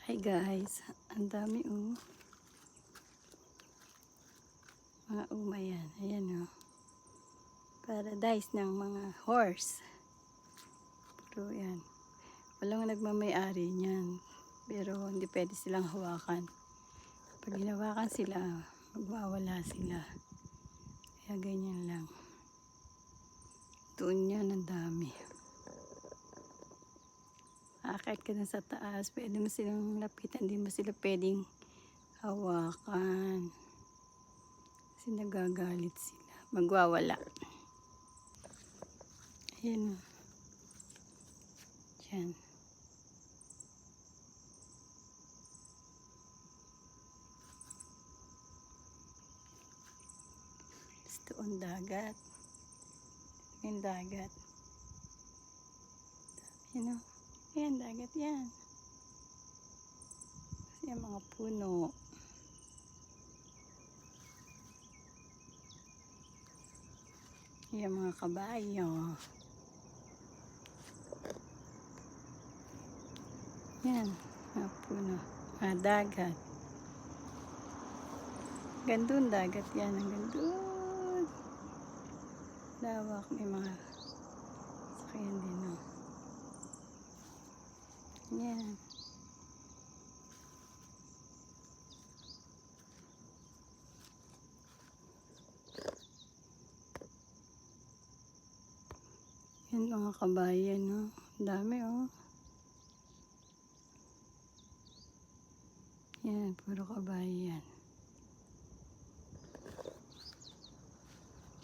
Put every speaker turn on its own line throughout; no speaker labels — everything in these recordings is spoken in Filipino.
Hi guys, ang dami mga umay yan. Ayan paradise ng mga horse. Pero yan, walang nagmamay-ari niyan. Pero hindi pwede silang hawakan. Pag hinawakan sila, magwawala sila. Kaya ganyan lang. Doon yan ang dami. Akit ka na sa taas, pwede mo silang lapitan, hindi mo sila pwedeng hawakan. Kasi nagagalit sila. Magwawala. Ayan. Diyan. Gusto ang dagat. Yung dagat. Ayan Ayan, dagat yan. Kasi yung mga puno. Yung mga kabayo. Yan, mga puno. Mga dagat. Gandun dagat yan. Ang gandun. Lawak. May mga sakyan din. Yan. Yan mga kabayan. Dami Yan, puro kabayan.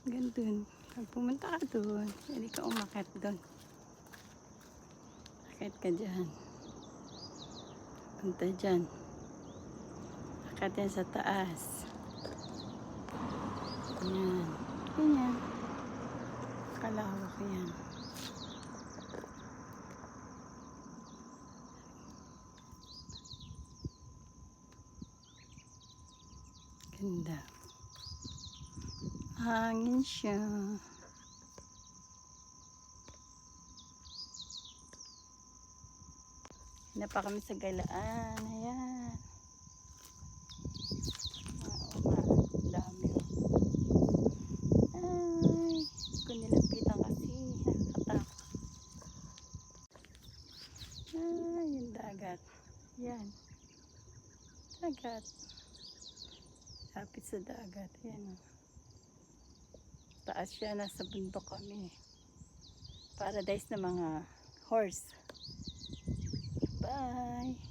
Gandun. Pag pumunta ka doon, hindi ka umakit doon. Akit ka dyan. Punta dyan. Akit yan sa taas. Yan. Ganyan. Kalawak yan. Ganda. Hangin siya. Na pa kami sa galaan. Ayan. Dami. Ay, kung nilapitan kasi nakakatakot. Ay, yung dagat. Yan. Dagat. Lapit sa dagat. Ayan Taas siya. Nasa bundok kami. Paradise ng mga horse. Bye!